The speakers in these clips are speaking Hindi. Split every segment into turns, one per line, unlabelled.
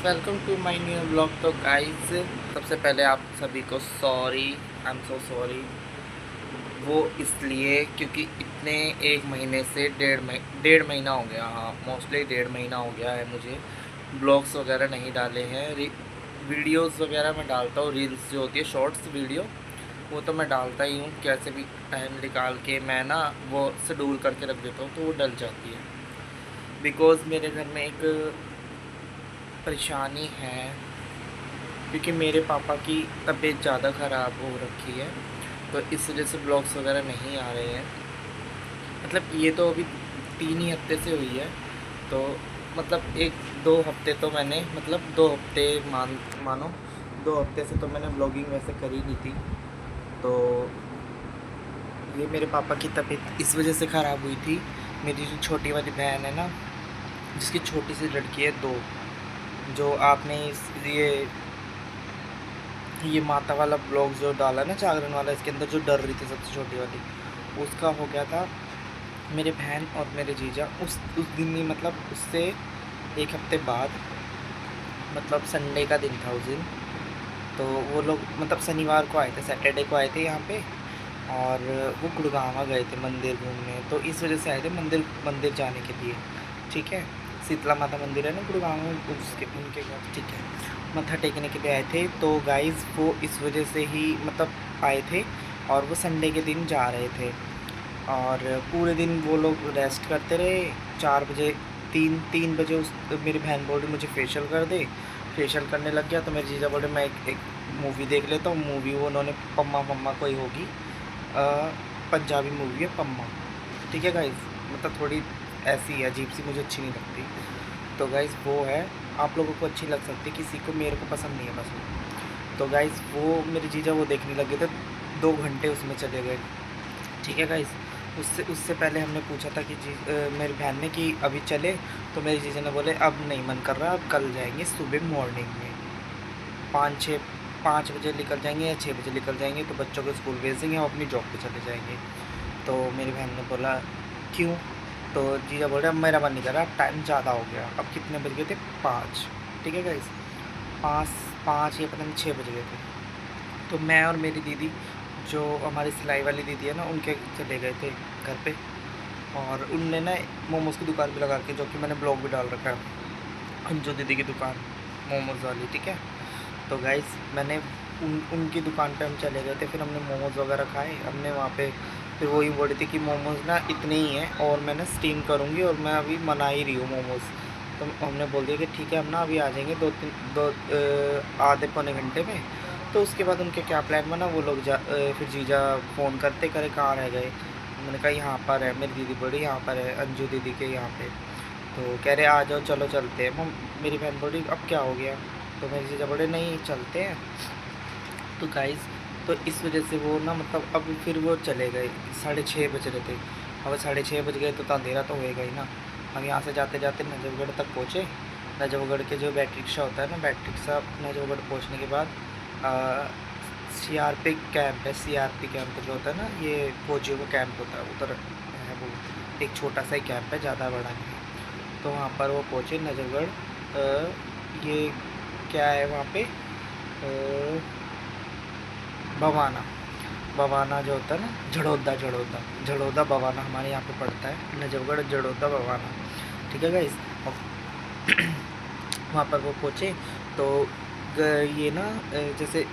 Welcome to my new blog. तो गाइस, सबसे पहले आप सभी को sorry, I am so sorry. वो इसलिए क्योंकि इतने एक महीने से डेढ़ महीना हो गया, हाँ मोस्टली डेढ़ महीना हो गया है मुझे ब्लॉग्स वगैरह नहीं डाले हैं। वीडियोस वगैरह मैं डालता हूँ, रील्स जो होती है शॉर्ट्स वीडियो, वो तो मैं डालता ही हूँ। कैसे भी टाइम निकाल के मैं ना वो शेड्यूल करके रख देता हूँ तो वो डल जाती है। बिकॉज़ मेरे घर में एक परेशानी है, क्योंकि मेरे पापा की तबीयत ज़्यादा ख़राब हो रखी है, तो इस वजह से ब्लॉग्स वगैरह नहीं आ रहे हैं। मतलब ये तो अभी 3 ही हफ्ते से हुई है, तो मतलब 1-2 हफ्ते तो मैंने, मतलब 2 हफ्ते मानो 2 हफ्ते से तो मैंने ब्लॉगिंग वैसे करी नहीं थी। तो ये मेरे पापा की तबीयत इस वजह से ख़राब हुई थी। मेरी जो छोटी वाली बहन है ना, जिसकी छोटी सी लड़की है 2, जो आपने ये माता वाला ब्लॉग जो डाला ना, जागरण वाला, इसके अंदर जो डर रही थी सबसे छोटी वाली, उसका हो गया था। मेरे बहन और मेरे जीजा उस दिन ही, मतलब उससे 1 हफ्ते बाद, मतलब संडे का दिन था उस दिन। तो वो लोग मतलब शनिवार को आए थे, सैटरडे को आए थे यहाँ पे, और वो गुड़गांव गए थे मंदिर घूमने। तो इस वजह से आए थे मंदिर मंदिर जाने के लिए, ठीक है। शीतला माता मंदिर है ना गुड़गांव में, उसके उनके घर, ठीक है। मत्था टेकने के लिए आए थे। तो गाइस वो इस वजह से ही मतलब आए थे, और वो संडे के दिन जा रहे थे। और पूरे दिन वो लोग रेस्ट करते रहे। 4 बजे, 3 बजे मेरी बहन बोल रही मुझे फेशियल कर दे। फेशियल करने लग गया तो मेरे जीजा बोले मैं एक मूवी देख लेता हूँ। मूवी वो उन्होंने पम्मा पम्मा कोई होगी, पंजाबी मूवी है पम्मा, ठीक है गाइस। मतलब थोड़ी ऐसी अजीब सी, मुझे अच्छी नहीं लगती। तो गाइस वो है, आप लोगों को अच्छी लग सकती है, किसी को, मेरे को पसंद नहीं है बस वो। तो गाइस वो मेरे जीजा वो देखने लगे थे, 2 घंटे उसमें चले गए, ठीक है गाइस। उससे उससे पहले हमने पूछा था कि मेरी बहन ने कि अभी चले, तो मेरे जीजा ने बोले अब नहीं मन कर रहा, अब कल जाएंगे सुबह मॉर्निंग में, 5 बजे निकल जाएंगे या 6 बजे निकल जाएंगे, तो बच्चों को स्कूल भेज देंगे, हम अपनी जॉब पे चले जाएंगे। तो मेरी बहन ने बोला क्यों? तो जीजा बोल रहे अब मेरा मन नहीं कर रहा, अब टाइम ज़्यादा हो गया। अब कितने बज गए थे? 5, ठीक है गाइस। 5, 5 या पता नहीं 6 बज गए थे। तो मैं और मेरी दीदी, जो हमारी सिलाई वाली दीदी है ना, उनके चले गए थे घर पे। और उनने ना मोमोज़ की दुकान भी लगा के, जो कि मैंने ब्लॉग भी डाल रखा है, अंजू दीदी की दुकान मोमोज़ वाली, ठीक है। तो गाइस मैंने उनकी दुकान पे हम चले गए थे। फिर हमने मोमोज़ वगैरह खाए हमने वहाँ पे। फिर वही बोल रही थी कि मोमोज़ ना इतने ही हैं और मैं ना स्टीम करूँगी, और मैं अभी मना ही रही हूँ मोमोज़। तो हमने बोल दिया कि ठीक है, हम ना अभी आ जाएंगे आधे पौने घंटे में। तो उसके बाद उनके क्या प्लान बना, वो लोग फिर जीजा फ़ोन करते करे कहाँ रह गए। मैंने कहा यहाँ पर है, मेरी दीदी बोली यहाँ पर है, अंजू दीदी के यहाँ पे। तो कह रहे आ जाओ, चलो चलते हैं। मेरी बहन बोली अब क्या हो गया? तो मेरे जीजा बोले नहीं चलते हैं। तो गाइस, तो इस वजह से वो ना, मतलब अब फिर वो चले गए। 6:30 बज रहे थे। अब 6:30 बज गए तो अंधेरा तो होएगा ही ना। हम यहाँ से जाते जाते नजफगढ़ तक पहुँचे। नजफगढ़ के जो बैटरी रिक्शा होता है ना, बैटरी रिक्शा नजफगढ़ पहुँचने के बाद CRP कैंप है। CRP कैंप जो होता है ना, ये फौजियों का कैंप होता है उधर है वो। एक छोटा सा ही कैंप है, ज़्यादा बड़ा नहीं है। तो वहाँ पर वो पहुँचे नजफगढ़। ये क्या है वहाँ पे, बवाना। बवाना जो होता है ना, झड़ौदा झड़ौदा झड़ौदा बवाना हमारे यहाँ पे पड़ता है, नजफगढ़ झड़ौदा बवाना, ठीक है गाइस। वहाँ पर वो पहुँचे। तो ये ना जैसे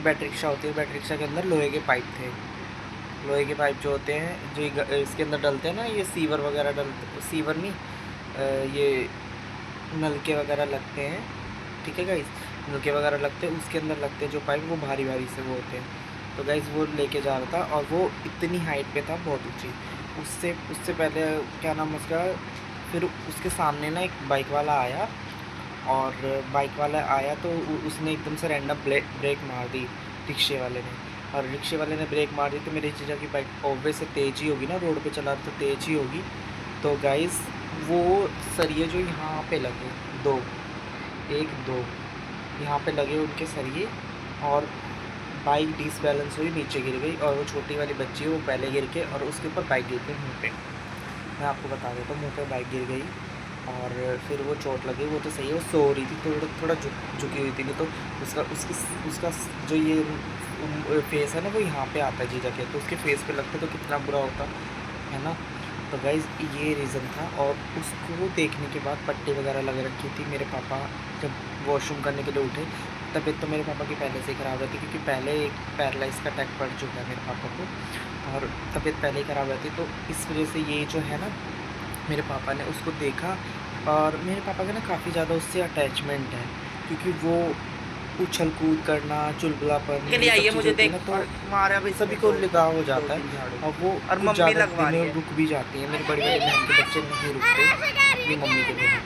बैटरी रिक्शा होती है, बैटरी रिक्शा के अंदर लोहे के पाइप थे। लोहे के पाइप जो होते हैं, जो इसके अंदर डलते हैं ना, ये सीवर वगैरह डलते, सीवर नहीं, ये नलके वगैरह लगते हैं, ठीक है गाइस। नलके वगैरह लगते हैं, उसके अंदर लगते हैं जो पाइप, वो भारी भारी से वो होते हैं। तो गाइस वो लेके जा रहा था, और वो इतनी हाइट पे था, बहुत ऊंची। उससे उससे पहले क्या नाम उसका, फिर उसके सामने ना एक बाइक वाला आया। और बाइक वाला आया तो उसने एकदम से रैंडम ब्रेक मार दी रिक्शे वाले ने। और रिक्शे वाले ने ब्रेक मार दी तो मेरे जीजा की बाइक ऑब्वियस से तेज़ ही होगी ना, रोड पे चला रहा तो तेज़ ही होगी। तो गाइस वो सरिये जो यहाँ पे लगे, दो, एक दो यहाँ पे लगे उनके सरिये, और बाइक डिसबैलेंस हुई, नीचे गिर गई। और वो छोटी वाली बच्ची है, वो पहले गिर के, और उसके ऊपर बाइक गिर गई मुँह पे। मैं आपको बता देता हूँ, मुँह पे बाइक गिर गई। और फिर वो चोट लगी, वो तो सही है, वो सो रही थी, थोड़ा थोड़ा झुकी हुई थी, नहीं तो उसका उसकी उसका जो ये फेस है ना, वो यहाँ पे आता है जीजा के, तो उसके फेस पे लगता तो कितना बुरा होता है ना। तो गाइज़ ये रीज़न था। और उसको देखने के बाद पट्टी वगैरह लग रखी थी। मेरे पापा जब वॉशरूम करने के लिए उठे, तबीयत तो मेरे पापा की पहले से ही ख़राब रहती, क्योंकि पहले एक पैरालाइज का अटैक पड़ चुका है मेरे पापा को, और तबीयत पहले ही ख़राब रहती, तो इस वजह से ये जो है ना, मेरे पापा ने उसको देखा। और मेरे पापा का ना काफ़ी ज़्यादा उससे अटैचमेंट है, क्योंकि वो उछल कूद करना, चुलबुलापन,
के लिए
ये सब
आइए
चीज़
मुझे
होती है
देख
ना, तो
मारा भी
सभी को लगाव हो जाता है।
झाड़ू
और वो
और
कुछ
मम्मी
ज़्यादा
लगवा रही
दिन
है।
रुक भी जाती हैं। मेरी बड़ी बड़ी बहन के बच्चे नहीं रुकते अपनी मम्मी के बिना,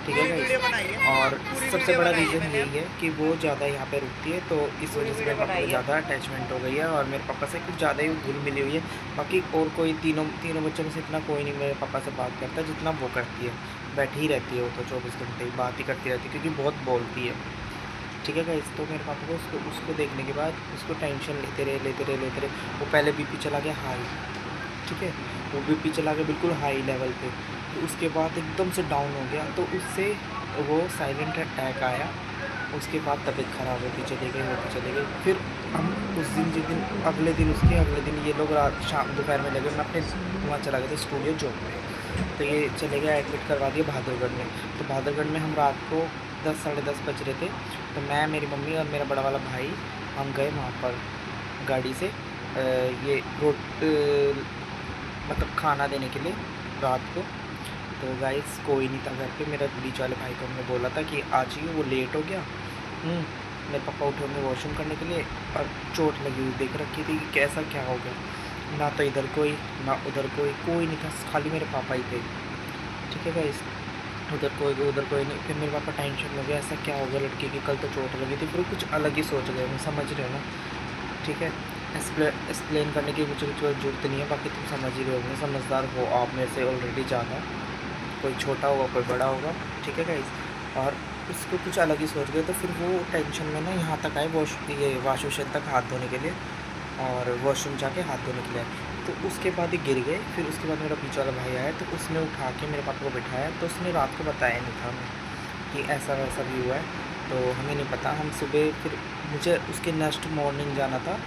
ठीक है
पूरी वीडियो बनाई
गाइस।
है,
और
पूरी
सबसे
वीडियो
बड़ा
बनाई है
रीज़न
मैंने,
यही है कि वो ज़्यादा यहाँ पे रुकती है, तो इस
पूरी
वजह से
वीडियो
मेरे पापा को
बनाई है।
ज़्यादा अटैचमेंट हो गई है, और मेरे पापा से कुछ ज़्यादा ही घुल मिली हुई है। बाकी और कोई तीनों तीनों बच्चों में से इतना कोई नहीं मेरे पापा से बात करता जितना वो करती है। बैठी ही रहती है वो तो 24 घंटे बात ही करती रहती है, क्योंकि बहुत बोलती है, ठीक है गाइस। तो मेरे पापा को उसको उसको देखने के बाद उसको टेंशन लेते रहे। वो पहले बीपी चला गया हाई, ठीक है, वो बीपी चला गया बिल्कुल हाई लेवल पे। तो उसके बाद एकदम से डाउन हो गया, तो उससे वो साइलेंट अटैक आया। उसके बाद तबीयत ख़राब होती चली गई। फिर हम उस दिन जिस दिन अगले दिन ये लोग रात शाम दोपहर में लगे, मैं अपने वहाँ चला गया था स्टूडियो जॉब पे, तो ये चले गए एडमिट करवा दिया बहादुरगढ़ में। तो बहादुरगढ़ में हम रात को 10 साढ़े 10 बज रहे थे, तो मैं, मेरी मम्मी और मेरा बड़ा वाला भाई, हम गए वहाँ पर गाड़ी से ये मतलब खाना देने के लिए रात को। तो गाइस कोई नहीं था घर पे। मेरा बीच वाले भाई को हमने बोला था कि आ जाइए, वो लेट हो गया। मेरे पापा उठे होंगे वॉशरूम करने के लिए, और चोट लगी हुई देख रखी थी कि कैसा क्या हो गया। ना तो इधर कोई ना उधर कोई नहीं था, खाली मेरे पापा ही थे, ठीक है गाइस। उधर कोई नहीं। फिर मेरे पापा टेंशन में गए, ऐसा क्या हो गया लड़की की, कल तो चोट लगी थी। फिर वो कुछ अलग ही सोच गए, मैं समझ रहे हो ना, ठीक है। एक्सप्लेन करने की मुझे कुछ ज़रूरत नहीं है, बाकी तुम समझ ही रहे होंगे, समझदार हो आप मेरे से ऑलरेडी ज़्यादा। कोई छोटा होगा कोई बड़ा होगा, ठीक है गाइस। और उसको कुछ अलग ही सोच गए, तो फिर वो टेंशन में ना यहाँ तक आए, ये वाश बेसिन तक हाथ धोने के लिए, और वॉशरूम जाके हाथ धोने के लिए आए। तो उसके बाद ही गिर गए। फिर उसके बाद मेरा पीछे वाला भाई आया, तो उसने उठा के मेरे पापा को बिठाया। तो उसने रात को बताया नहीं था हमें कि ऐसा वैसा भी हुआ है, तो हमें नहीं पता। हम सुबह फिर मुझे उसके नेक्स्ट मॉर्निंग जाना था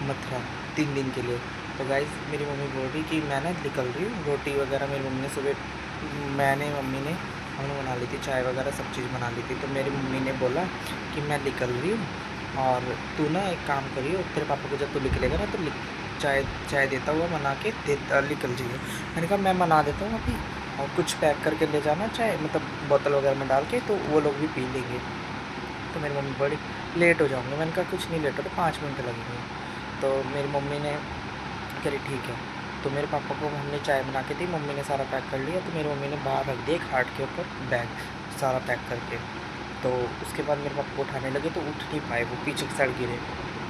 मथुरा 3 दिन के लिए। तो गाइज़ मेरी मम्मी बोल रही कि मैं ना निकल रही हूँ, रोटी वगैरह मेरी मम्मी ने सुबह, मम्मी ने हमने बना ली थी, चाय वगैरह सब चीज़ बना ली थी। तो मेरी मम्मी ने बोला कि मैं निकल रही हूँ, और तू ना एक काम करियो, तेरे पापा को जब तू निकलेगा ना, तो चाय चाय देता हुआ मना के निकल जाइए। मैंने कहा मैं मना देता हूँ अभी, और कुछ पैक करके ले जाना चाय, मतलब बोतल वगैरह में डाल के, तो वो लोग भी पी लेंगे। तो मेरी मम्मी बड़ी लेट हो जाऊँगी। मैंने कहा कुछ नहीं लेट हो, तो 5 मिनट लगेंगे। तो मेरी मम्मी ने कही ठीक है। तो मेरे पापा को हमने चाय बना के दी, मम्मी ने सारा पैक कर लिया। तो मेरी मम्मी ने बाहर रख दिया खाट के ऊपर बैग सारा पैक करके। तो उसके बाद मेरे पापा को उठाने लगे, तो उठ नहीं पाए, वो पीछे की साइड गिरे।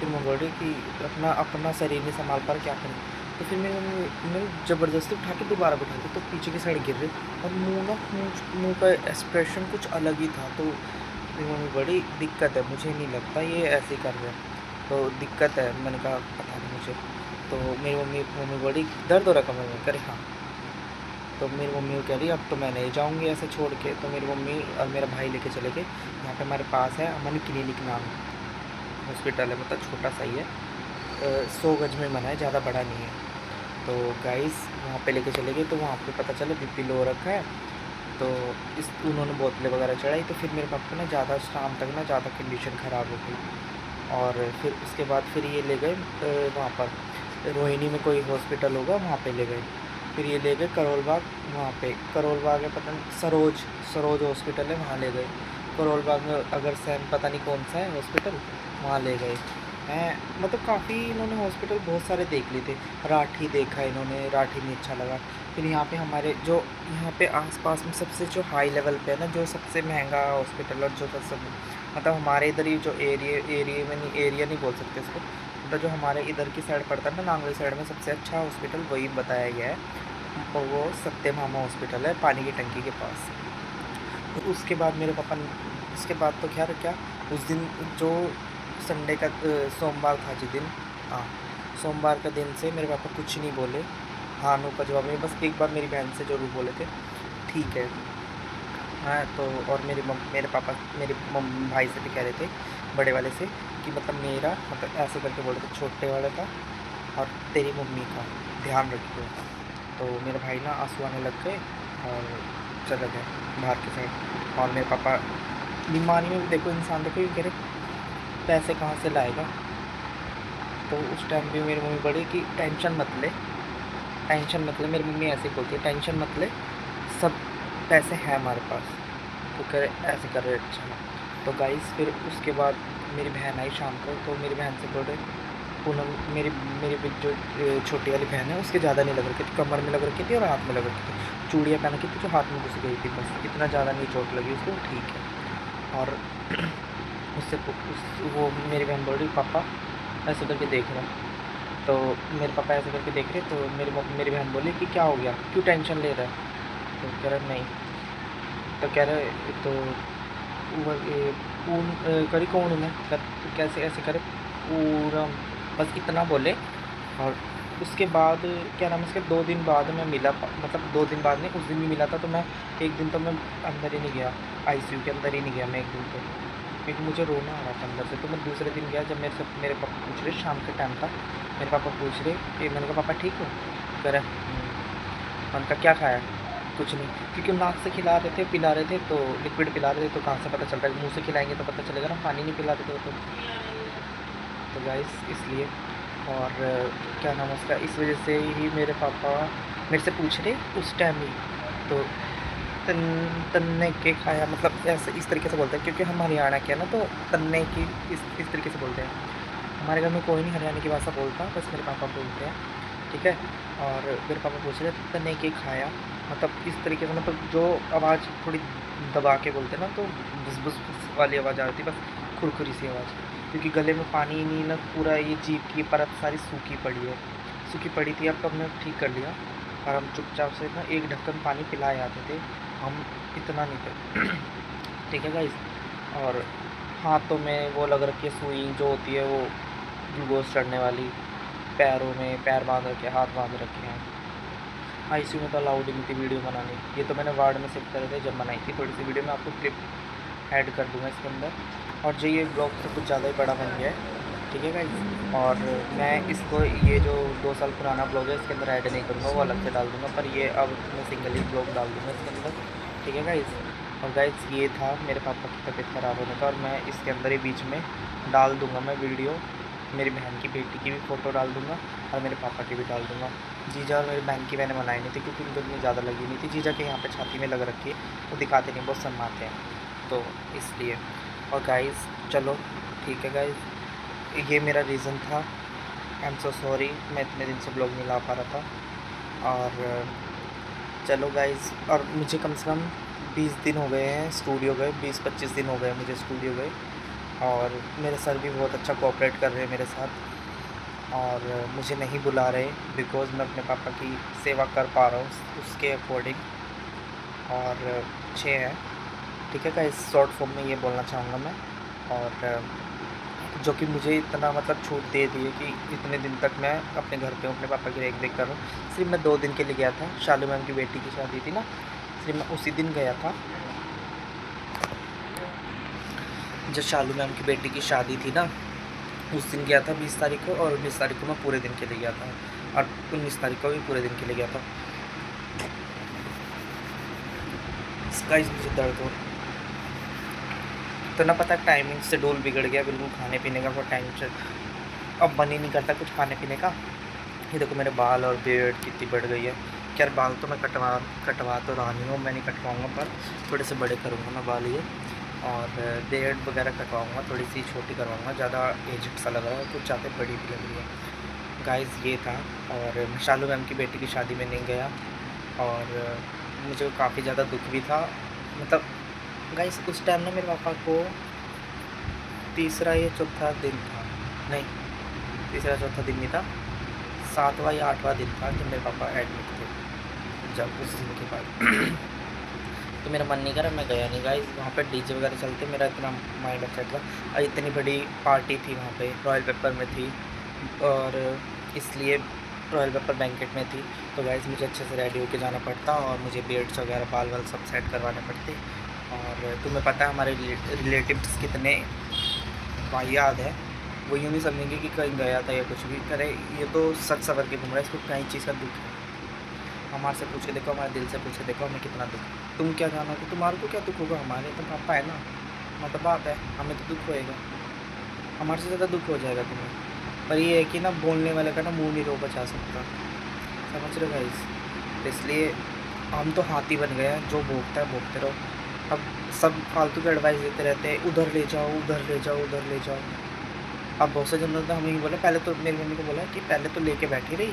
फिर मैं बोल रही कि अपना अपना शरीर नहीं संभाल पा, क्या करें। तो फिर मेरी मम्मी ने ज़बरदस्ती उठा के दोबारा बिठा दी, तो पीछे की साइड गिर रहे, और मुँह का एक्सप्रेशन कुछ अलग ही था। तो मेरी मम्मी बड़ी दिक्कत है, मुझे नहीं लगता ये ऐसे ही कर रहे हैं, तो दिक्कत है। मैंने कहा पता नहीं मुझे। तो मेरी मम्मी मम्मी बड़ी दर्द हो रहा कमर में, करे हाँ। तो मेरी मम्मी को कह रही अब तो मैं नहीं जाऊँगी ऐसे छोड़ के। तो मेरी मम्मी और मेरा भाई लेके चले गए। यहाँ पे हमारे पास है अमन क्लिनिक नाम हॉस्पिटल है, मतलब छोटा सा ही है, 100 गज में बना है, ज़्यादा बड़ा नहीं है। तो गाइस वहाँ पे लेके चले गए, तो वहाँ पे पता चला बीपी लो रखा है। तो उन्होंने बोतलें वगैरह चढ़ाई। तो फिर मेरे पापा ना ज़्यादा शाम तक ना ज़्यादा कंडीशन ख़राब हो गई। और फिर उसके बाद फिर ये ले गए वहाँ पर रोहिणी में कोई हॉस्पिटल होगा, वहाँ पे ले गए। फिर ये ले गए करोल बाग, वहाँ पे करोल बाग है, पता नहीं सरोज हॉस्पिटल है, वहाँ ले गए। करोल बाग में अगर सैम पता नहीं कौन सा है हॉस्पिटल, वहाँ ले गए हैं। मतलब काफ़ी इन्होंने हॉस्पिटल बहुत सारे देख लिए थे। राठी देखा इन्होंने, राठी में अच्छा लगा। फिर यहाँ पे हमारे जो यहाँ पे आसपास में सबसे जो हाई लेवल पे है ना, जो सबसे महंगा हॉस्पिटल, और जो सबसे मतलब हमारे इधर ही जो एरिया नहीं बोल सकते इसको, मतलब जो हमारे इधर की साइड पड़ता है ना, नांगली साइड में सबसे अच्छा हॉस्पिटल वही बताया गया है। और वो सत्य भामा हॉस्पिटल है पानी की टंकी के पास। तो उसके बाद मेरे पापा उसके बाद तो खैर क्या, उस दिन जो संडे का सोमवार था जिस दिन, हाँ सोमवार का दिन से मेरे पापा कुछ नहीं बोले। हाँ नो का जवाब में बस एक बार मेरी बहन से ज़रूर बोले थे ठीक है। हाँ, तो और मेरे पापा मेरे भाई से भी कह रहे थे, बड़े वाले से, कि मतलब मेरा मतलब ऐसे करके बोल रहे थे छोटे वाले का और तेरी मम्मी का ध्यान रखियो। तो मेरे भाई ना आंसू आने लग गए और चले गए बाहर की साइड। और मेरे पापा बीमारी में भी देखो, इंसान देखो, ये कह रहे पैसे कहाँ से लाएगा। तो उस टाइम भी मेरी मम्मी बड़ी कि टेंशन मत ले, टेंशन मत ले। मेरी मम्मी ऐसे ही बोलती है, टेंशन मत ले, सब पैसे हैं हमारे पास। तो कह रहे ऐसे कर रहे, अच्छा। तो गाइस फिर उसके बाद मेरी बहन आई शाम को, तो मेरी बहन से बोल रहे पूनम, मेरी मेरी जो छोटी वाली बहन है उसके ज़्यादा नहीं लग रखी थी, कमर में लग रखी थी और हाथ में लग रखी थी, चूड़ियाँ पहन रखी थी जो हाथ में घुस गई थी, बस इतना ज़्यादा नहीं चोट लगी उसको, ठीक है। और वो मेरी बहन बोल रही पापा ऐसे करके देख रहा। तो मेरे पापा ऐसे करके देख रहे, तो मेरी बहन बोली कि क्या हो गया, क्यों टेंशन ले रहा है। तो कह रहा नहीं। तो कह रहे तो वो करी कौन मैं कैसे ऐसे करे पूरा, बस इतना बोले। और उसके बाद क्या नाम है उसके 2 दिन बाद मैं मिला, मतलब 2 दिन बाद नहीं, उस दिन भी मिला था। तो मैं एक दिन तो मैं अंदर ही नहीं गया, आईसीयू के अंदर ही नहीं गया मैं एक दिन तो, क्योंकि मुझे रोना आ रहा था अंदर से। तो मैं दूसरे दिन गया, जब मेरे पापा पूछ रहे, शाम के टाइम था, मेरे पापा पूछ रहे कि, मैंने कहा पापा ठीक हो। कह रहे मैंने कहा क्या खाया, कुछ नहीं, क्योंकि नाक से खिला रहे थे, पिला रहे थे, तो लिक्विड पिला रहे थे, तो कहाँ से पता चल रहा है, मुँह से खिलाएंगे तो पता चलेगा ना, पानी नहीं पिला रहे थे तो गाइस इसलिए। और क्या नाम है उसका, इस वजह से ही मेरे पापा मेरे से पूछ रहे उस टाइम ही। तो तन तन्ने के खाया, मतलब ऐसे इस तरीके से बोलते हैं, क्योंकि हम हरियाणा के हैं ना, तो तन्ने की इस तरीके से बोलते हैं। हमारे घर में कोई नहीं हरियाणा की भाषा बोलता, बस मेरे पापा बोलते हैं, ठीक है। और मेरे पापा पूछ रहे तन्ने के खाया, मतलब इस तरीके से, मतलब जो आवाज़ थोड़ी दबा के बोलते हैं ना, तो बुस बुस वाली आवाज़ आ रही थी, बस खुरखुरी सी आवाज़, क्योंकि गले में पानी ही नहीं ना, पूरा ये जीभ की परत सारी सूखी पड़ी है, सूखी पड़ी थी। अब तो हमने ठीक कर लिया, और हम चुपचाप से ना एक ढक्कन पानी पिलाए आते थे, हम इतना नहीं थे ठीक है गाइस। और हाथों में वो लग रखी है सुई जो होती है, वो ग्लूकोज चढ़ने वाली, पैरों में पैर बांध रखे, हाथ बांध रखे हैं। आईसीयू में तो अलाउड ही नहीं थी वीडियो बनानी, ये तो मैंने वार्ड में शिफ्ट करे थे जब बनाई थी थोड़ी सी वीडियो, मैं आपको क्लिप ऐड कर दूँगा इसके अंदर। और जो ये ब्लॉग तो कुछ ज़्यादा ही बड़ा बन गया है, ठीक है गाइस। और मैं इसको, ये जो 2 साल पुराना ब्लॉग है इसके अंदर ऐड नहीं करूँगा, वो अलग से डाल दूँगा, पर ये अब मैं सिंगल ही ब्लॉग डाल दूँगा इसके अंदर, ठीक है गाइस। और गाइस ये था मेरे पापा की तबीयत ख़राब होने का, और मैं इसके अंदर ही बीच में डाल दूँगा मैं वीडियो, मेरी बहन की बेटी की भी फ़ोटो डाल दूँगा, और मेरे पापा की भी डाल दूँगा। जीजा और मेरी बहन की मैंने बनाई नहीं थी, क्योंकि उनको इतनी ज़्यादा लगी नहीं थी। जीजा के यहाँ पे छाती में लग रखी है, वो दिखाते नहीं, बहुत शर्माते हैं, तो इसलिए। और गाइस चलो ठीक है गाइस, ये मेरा रीज़न था। आई एम सो सॉरी, मैं इतने दिन से ब्लॉग नहीं ला पा रहा था। और चलो गाइस, और मुझे कम से कम 20 दिन हो गए हैं स्टूडियो गए, 20-25 दिन हो गए मुझे स्टूडियो गए। और मेरे सर भी बहुत अच्छा कोऑपरेट कर रहे हैं मेरे साथ, और मुझे नहीं बुला रहे, बिकॉज़ मैं अपने पापा की सेवा कर पा रहा हूँ उसके अकॉर्डिंग। और अच्छे हैं, ठीक है गाइस, शॉर्ट फॉर्म में ये बोलना चाहूँगा मैं। और जो कि मुझे इतना मतलब छूट दे दी है कि इतने दिन तक मैं अपने घर पे हूँ, अपने पापा की देख कर रहा हूँ। सिर्फ मैं 2 दिन के लिए गया था, शालू मैम की बेटी की शादी थी ना, सिर्फ मैं उसी दिन गया था, जब शालू मैम की बेटी की शादी थी ना, उस दिन गया था 20 तारीख को, और 19 तारीख को मैं पूरे दिन के लिए गया था, और 19 तारीख को भी पूरे दिन के लिए गया था। गाइस मुझे दर्द हो, तो ना पता टाइमिंग से शेड्यूल बिगड़ गया बिल्कुल, खाने पीने का बहुत टाइम से अब मन ही नहीं करता कुछ खाने पीने का। ये देखो मेरे बाल और बियर्ड कितनी बढ़ गई है। खैर बाल तो मैं कटवा तो रहा नहीं हूँ, मैं नहीं कटवाऊँगा, पर थोड़े से बड़े करूँगा मैं बाल ये। और बियर्ड वगैरह कटवाऊँगा, थोड़ी सी छोटी करवाऊँगा, ज़्यादा एजड सा लग रहा है, कुछ ज़्यादा बड़ी भी लग रही है। गाइस ये था। और शालू मैम की बेटी की शादी में नहीं गया, और मुझे काफ़ी ज़्यादा दुख भी था। मतलब गाइस उस टाइम ना मेरे पापा को तीसरा या चौथा दिन था, नहीं तीसरा चौथा दिन नहीं था, 7वां या 8वां दिन था जब मेरे पापा एडमिट थे, जब उस दिन के बाद तो मेरा मन नहीं करा, मैं गया नहीं गाइस। वहाँ पे डीजे वगैरह चलते, मेरा इतना माइंड अपसेट था, और इतनी बड़ी पार्टी थी वहाँ पे, रॉयल पेपर में थी, और इसलिए रॉयल पेपर बैंकेट में थी। तो गाइस मुझे अच्छे से रेडी होके जाना पड़ता, और मुझे बियर्ड्स वगैरह बाल वाल सब सेट करवाने पड़ते, और तुम्हें पता है हमारे रिलेटिव्स कितने वाहियात है। वो यूँ नहीं समझेंगे कि कहीं गया था या कुछ भी करे, ये तो सच सवर के घूम रहा है, इसको कहीं चीज़ का दुख है। हमारे से पूछे देखो, हमारे दिल से पूछे देखो हमें कितना दुख है। तुम क्या जानो कि तुम्हारे को क्या दुख होगा, हमारे तो पापा है ना, हमारा तो बाप है, हमें तो दुख होएगा, हमारे से ज़्यादा दुख हो जाएगा तुम्हें। पर ये है कि ना बोलने वाले का ना मुँह नहीं रोका जा सकता, समझ रहे हो गाइस। तो इसलिए हम तो हाथी बन गए हैं, जो भोगता है भोगते रहो। अब सब फालतू की एडवाइस देते रहते हैं, उधर ले जाओ, उधर ले जाओ, उधर ले जाओ। अब बहुत से जनों ने हमें ये बोला, पहले तो मेरी मम्मी को बोला कि पहले तो लेके बैठी रही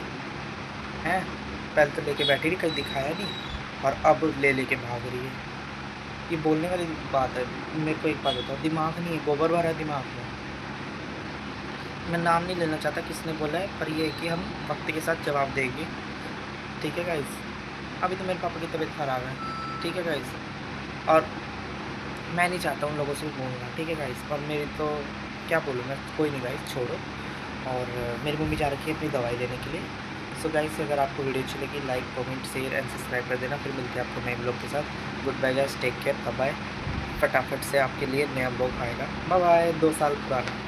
हैं, पहले तो लेके बैठी रही, कहीं दिखाया नहीं, और अब लेके भाग रही है। ये बोलने वाली बात है। मेरे को एक बात बताओ, दिमाग नहीं है, गोबर भरा है दिमाग में। मैं नाम नहीं लेना चाहता किसने बोला है, पर ये है कि हम वक्त के साथ जवाब देंगे, ठीक है गाइस। अभी तो मेरे पापा की तबीयत ख़राब है, ठीक है गाइस, और मैं नहीं चाहता उन लोगों से भी बोलना, ठीक है गाइस। पर मेरी तो क्या बोलूँ मैं, कोई नहीं गाइस, छोड़ो। और मेरी मम्मी जा रखी है अपनी दवाई लेने के लिए। सो गाइस, अगर आपको वीडियो अच्छी लगी, like comment share and subscribe कर देना। फिर मिलते हैं आपको नए ब्लॉग के साथ। Good bye guys, take care, bye bye. फटाफट से आपके लिए नया ब्लॉग आएगा, बाय बाय। 2 साल पुराना।